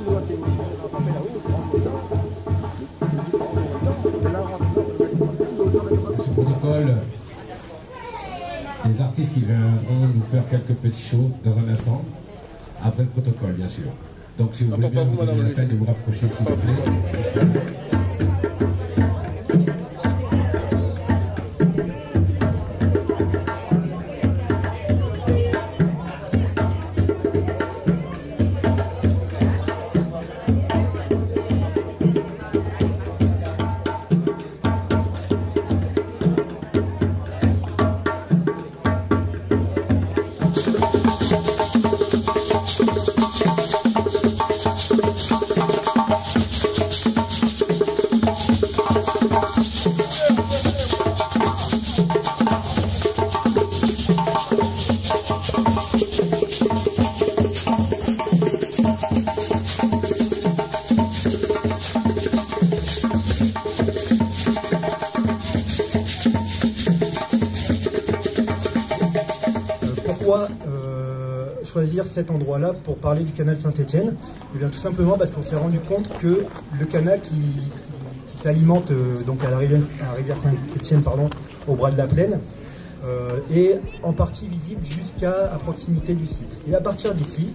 Ce protocole, les artistes qui viendront nous faire quelques petits shows dans un instant, après le protocole bien sûr. Donc si vous voulez bien vous donner la peine de vous rapprocher s'il vous plaît. Pourquoi choisir cet endroit-là pour parler du canal Saint-Étienne? Eh bien tout simplement parce qu'on s'est rendu compte que le canal qui s'alimente donc à la rivière Saint-Étienne, au bras de la Plaine, est en partie visible jusqu'à proximité du site. Et à partir d'ici,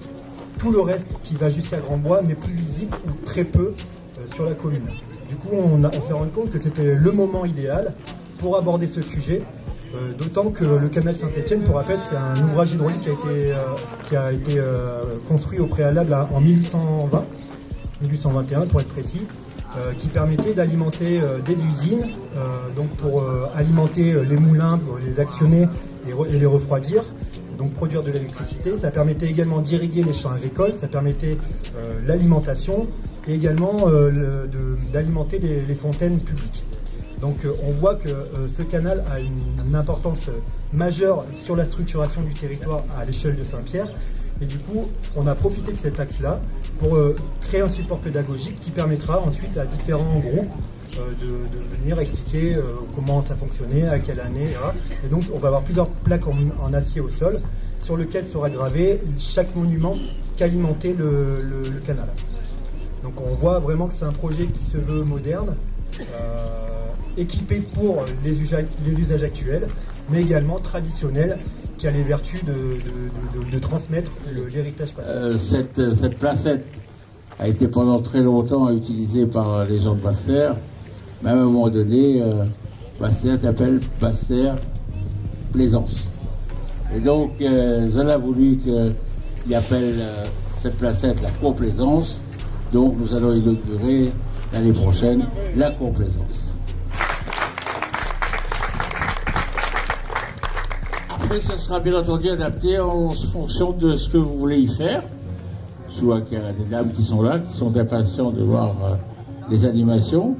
tout le reste qui va jusqu'à Grand-Bois n'est plus visible ou très peu sur la commune. Du coup, on s'est rendu compte que c'était le moment idéal pour aborder ce sujet. D'autant que le canal Saint-Étienne, pour rappel, c'est un ouvrage hydraulique qui a été construit au préalable en 1821 pour être précis, qui permettait d'alimenter des usines, donc pour alimenter les moulins, pour les actionner et les refroidir, donc produire de l'électricité. Ça permettait également d'irriguer les champs agricoles, ça permettait l'alimentation et également d'alimenter les fontaines publiques. Donc on voit que ce canal a une importance majeure sur la structuration du territoire à l'échelle de Saint-Pierre. Et du coup, on a profité de cet axe-là pour créer un support pédagogique qui permettra ensuite à différents groupes de venir expliquer comment ça fonctionnait, à quelle année, etc. Et donc on va avoir plusieurs plaques en acier au sol sur lesquelles sera gravé chaque monument qu'alimentait le canal. Donc on voit vraiment que c'est un projet qui se veut moderne, équipé pour les usages actuels, mais également traditionnel, qui a les vertus de transmettre l'héritage passé. Cette placette a été pendant très longtemps utilisée par les gens de Basse-Terre, mais à un moment donné, Basse-Terre s'appelle Basse-Terre Plaisance. Et donc, Zola a voulu qu'il appelle cette placette la Complaisance, donc nous allons inaugurer l'année prochaine la Complaisance. Après, ça sera bien entendu adapté en fonction de ce que vous voulez y faire. Je vois qu'il y a des dames qui sont là, qui sont impatientes de voir les animations.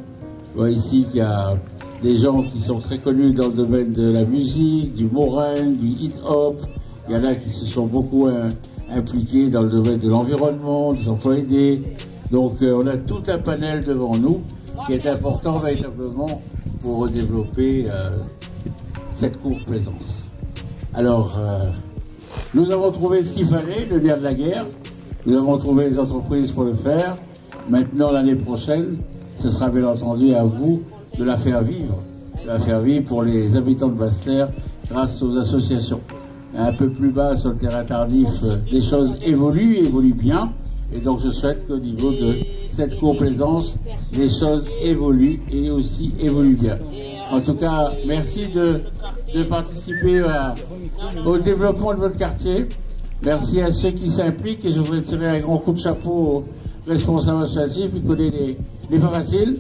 Je vois ici qu'il y a des gens qui sont très connus dans le domaine de la musique, du morin, du hip-hop. Il y en a qui se sont beaucoup impliqués dans le domaine de l'environnement, des emplois aidés. Donc on a tout un panel devant nous qui est important véritablement pour développer cette courte plaisance. Alors, nous avons trouvé ce qu'il fallait, le nerf de la guerre. Nous avons trouvé les entreprises pour le faire. Maintenant, l'année prochaine, ce sera bien entendu à vous de la faire vivre. De la faire vivre pour les habitants de Basse-Terre grâce aux associations. Un peu plus bas sur le terrain tardif, les choses évoluent et évoluent bien. Et donc, je souhaite qu'au niveau de cette complaisance, les choses évoluent et aussi évoluent bien. En tout cas, merci de participer au développement de votre quartier. Merci à ceux qui s'impliquent et je voudrais tirer un grand coup de chapeau aux responsables associatifs. Il connaît les pas faciles,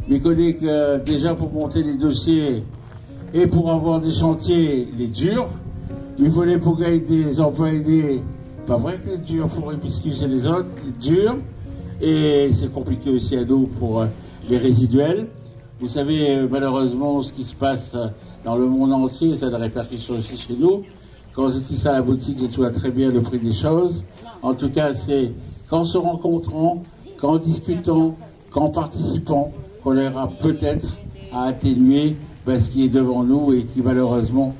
mais il connaît que déjà pour monter les dossiers et pour avoir des chantiers, les durs. Il fallait pour gagner des emplois aidés, pas vrai que les durs, il faut répiscuser les autres, les durs. Et c'est compliqué aussi à nous pour les résiduels. Vous savez, malheureusement, ce qui se passe dans le monde entier, ça a des répercussions aussi chez nous. Quand c'est ça à la boutique, je vois très bien le prix des choses. En tout cas, c'est qu'en se rencontrant, qu'en discutant, qu'en participant, qu'on aura peut-être à atténuer ce qui est devant nous et qui, malheureusement,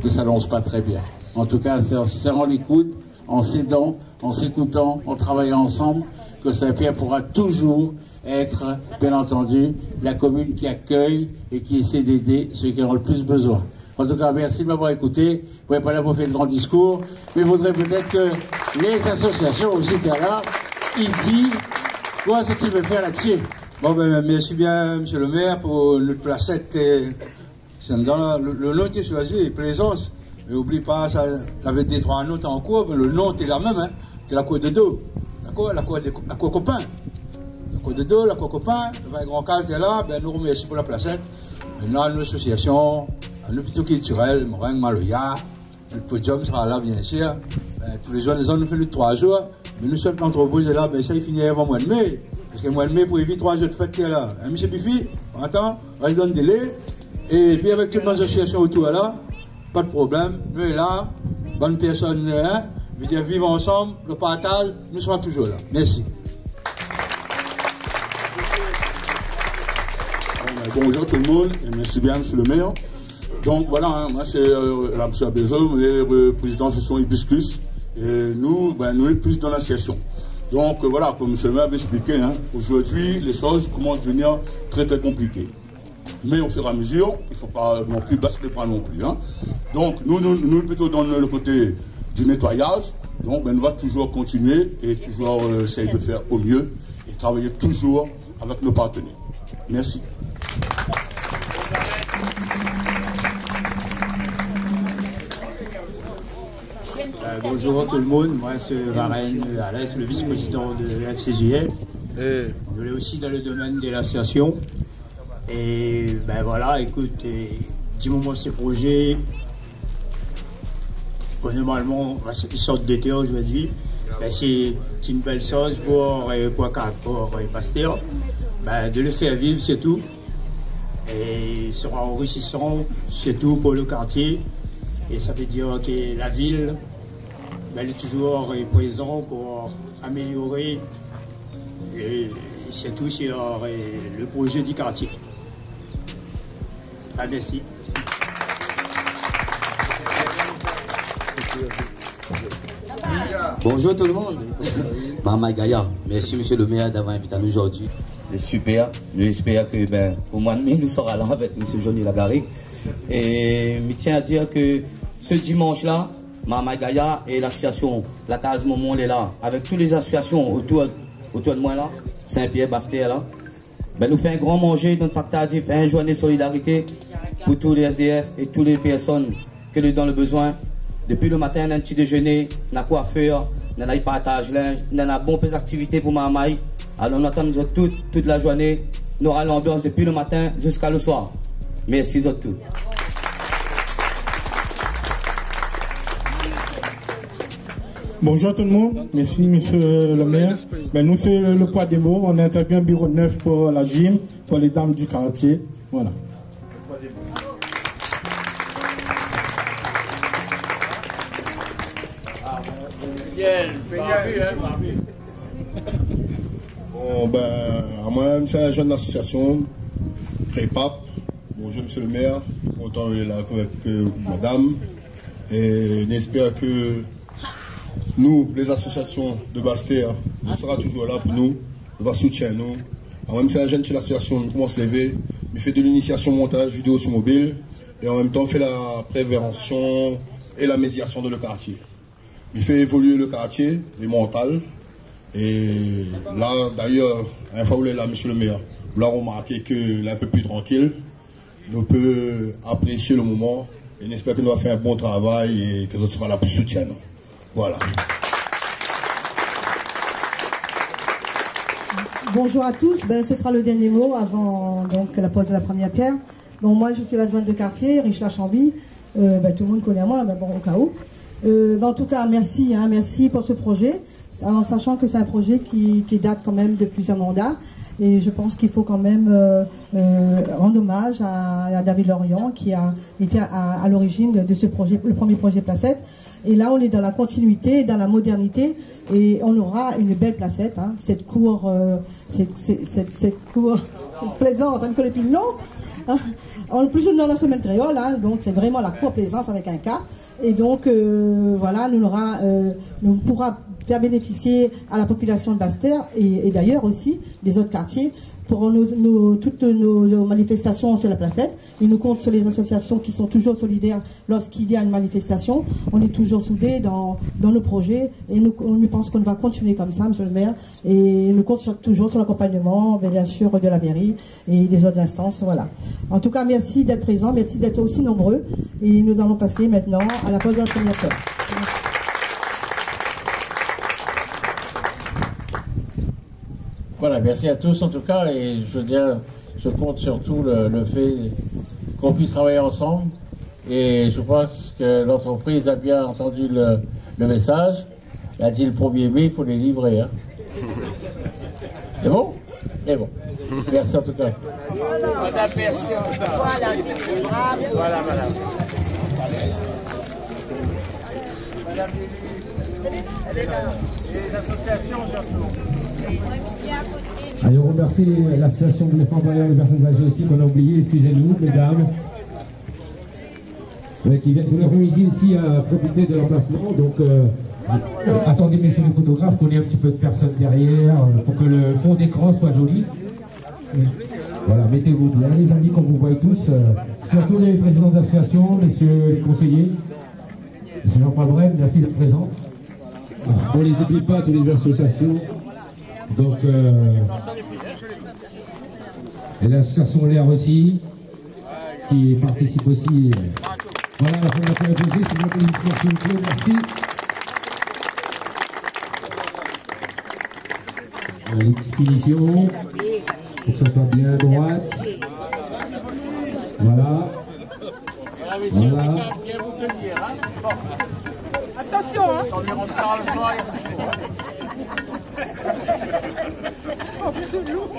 ne s'annonce pas très bien. En tout cas, c'est en se serrant les coudes, en s'aidant, en s'écoutant, en travaillant ensemble, que Saint-Pierre pourra toujours être, bien entendu, la commune qui accueille et qui essaie d'aider ceux qui en ont le plus besoin. En tout cas, merci de m'avoir écouté. Vous n'êtes pas là pour faire de grands discours, mais il faudrait peut-être que les associations aussi étaient là. Il dit, quoi c'est-il veut faire là-dessus? Bon, ben, merci bien, monsieur le maire, pour notre placette. Ça me donne le nom qui est choisi, Plaisance. Mais n'oublie pas, ça avait des trois notes en cours, mais le nom est la même, hein. C'est la cour de dos. D'accord? La cour copain. La cour de dos, la cour copain. Le grand cadre est là, ben, nous remercions pour la placette. Maintenant, nos associations, un hôpital culturel, Morin, Maloya, le podium sera là, bien sûr. Ben, tous les jours, les hommes nous font 3 jours. Mais nous sommes l'entreprise est là, ben, ça, il finit avant le mois de mai. Parce que le mois de mai, pour éviter 3 jours de fête qui est là. Hein, monsieur Bifi, on attend, on reste dans le délai. Et puis, avec toutes nos associations autour là, pas de problème. Nous est là, bonne personne, hein. Je veux dire, vivre ensemble, le partage, nous serons toujours là. Merci. Bonjour tout le monde, et merci bien, monsieur le maire. Donc voilà, hein, moi c'est M. Abézo, le président de l'association Hibiscus, et nous, ben, nous sommes plus dans l'association. Donc voilà, comme monsieur le maire avait expliqué, hein, aujourd'hui les choses commencent à devenir très très compliquées. Mais au fur et à mesure, il ne faut pas non plus baisser les bras non plus. Hein. Donc nous plutôt dans le côté du nettoyage, donc ben, nous allons toujours continuer et toujours essayer de faire au mieux et travailler toujours avec nos partenaires. Merci. Bonjour tout le monde, moi c'est Varenne Alès, le vice-président de FCJF. Je l'ai aussi dans le domaine de l'association. Et ben voilà, écoute, du moment ces projets, normalement, ils sortent d'été aujourd'hui, ben c'est une belle chose pour Pasteur, ben de le faire vivre, c'est tout. Et sera enrichissant, surtout pour le quartier. Et ça veut dire que la ville, ben, elle est toujours présente pour améliorer, surtout sur le projet du quartier. Ah, merci. Bonjour tout le monde. Maman Gaïa, merci monsieur le maire d'avoir invité à nous aujourd'hui. C'est super. J'espère que au mois de mai, nous serons là avec monsieur Johnny Lagaré. Et je tiens à dire que ce dimanche-là, Maman Gaïa et l'association La Case Momon est là, avec toutes les associations autour de moi là, Saint-Pierre, Bastère là. Ben, nous faisons un grand manger, notre pactage, fait une journée de solidarité pour tous les SDF et toutes les personnes qui sont dans le besoin. Depuis le matin, on a un petit déjeuner, on a coiffeur, on a un partage linge, on a bon peu d'activités pour Mamaï. Alors on attend nous toute la journée, on aura l'ambiance depuis le matin jusqu'à le soir. Merci à tous. Bonjour tout le monde, merci monsieur le maire. Ben, nous c'est le poids des mots, on intervient bureau 9 pour la gym, pour les dames du quartier. Voilà. Bon ben, moi-même c'est un jeune association, très pape. Bonjour monsieur le maire, content d'être là avec madame. Et j'espère que nous, les associations de Bastère, nous serons toujours là pour nous, nous va soutenir nous. En même temps, c'est un jeune de l'association, nous commence à se lever, il fait de l'initiation montage vidéo sur mobile, et en même temps, il fait la prévention et la médiation de le quartier. Il fait évoluer le quartier, les mentales. Et là, d'ailleurs, une fois où il est là, monsieur le maire, là, on remarqué qu'il est un peu plus tranquille. Nous peut apprécier le moment, et j'espère que nous allons faire un bon travail et que nous serons là pour soutenir nous. Voilà. Bonjour à tous, ben, ce sera le dernier mot avant donc, la pose de la première pierre. Bon, moi je suis l'adjointe de quartier, Richard Chamby, ben, tout le monde connaît moi, ben, bon, au cas où. Ben, en tout cas, merci, hein, merci pour ce projet, en sachant que c'est un projet qui date quand même de plusieurs mandats. Et je pense qu'il faut quand même rendre hommage à David Lorient qui a été à l'origine de ce projet, le premier projet Placette. Et là, on est dans la continuité, dans la modernité, et on aura une belle placette. Hein. Cette cour, cette cour plaisante, ça ne connaît plus le nom. On est plus jeune dans la semaine créole, hein, donc c'est vraiment la complaisance avec un cas. Et donc, voilà, nous pourra faire bénéficier à la population de Basse-Terre et d'ailleurs aussi des autres quartiers pour toutes nos manifestations sur la placette. Et nous comptons sur les associations qui sont toujours solidaires lorsqu'il y a une manifestation. On est toujours soudés dans nos projets et nous pensons qu'on va continuer comme ça, monsieur le maire. Et nous comptons toujours sur l'accompagnement, bien sûr, de la mairie et des autres instances. Voilà. En tout cas, merci d'être présents, merci d'être aussi nombreux. Et nous allons passer maintenant à la pause de la première heure. Voilà, merci à tous en tout cas, et je veux dire, je compte surtout le fait qu'on puisse travailler ensemble, et je pense que l'entreprise a bien entendu le message. Elle a dit le 1er mai, il faut les livrer. Hein. C'est bon? C'est bon. Merci en tout cas. Voilà, merci. Voilà, c'est bravo. Voilà, madame. Madame, elle est là. Et les associations surtout. Allez, on remercie l'association des femmes des personnes âgées aussi qu'on a oublié, excusez-nous, mesdames. Qui viennent tout l'après-midi ici à profiter de l'emplacement. Donc, attendez, messieurs les photographes, qu'on ait un petit peu de personnes derrière, pour que le fond d'écran soit joli. Voilà, mettez-vous bien, les amis, comme vous voyez tous, surtout les présidents d'association, messieurs les conseillers. Monsieur Jean-Paul Brem, merci d'être présent. On ne les oublie pas, toutes les associations. Donc, et l'association L'air aussi, qui participe aussi. Voilà, la fondation est posée, c'est votre position, s'il vous plaît, merci. Une petite finition, pour que ça soit bien droite. Voilà. Voilà. Attention, hein. Oh, c'est lourd.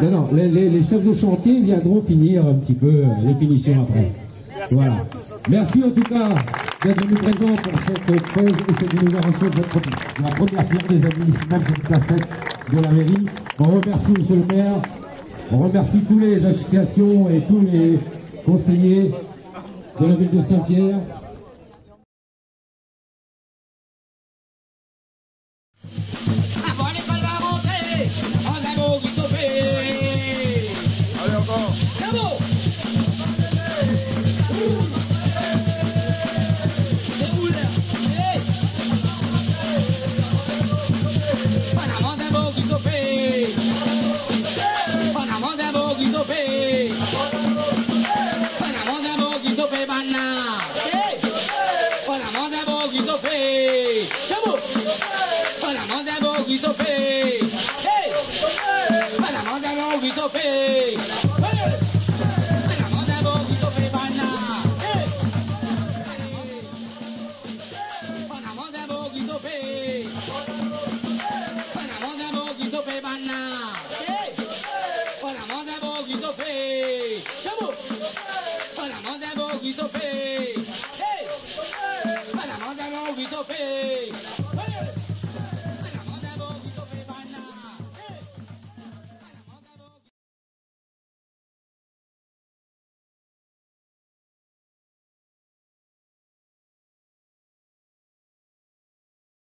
Non, les chefs de chantier viendront finir un petit peu les finitions après. Voilà. Merci en tout cas d'être venu présent pour cette pause et cette inauguration de la première pierre des admissions de cette placette de la mairie. On remercie monsieur le maire, on remercie toutes les associations et tous les conseillers de la ville de Saint-Pierre.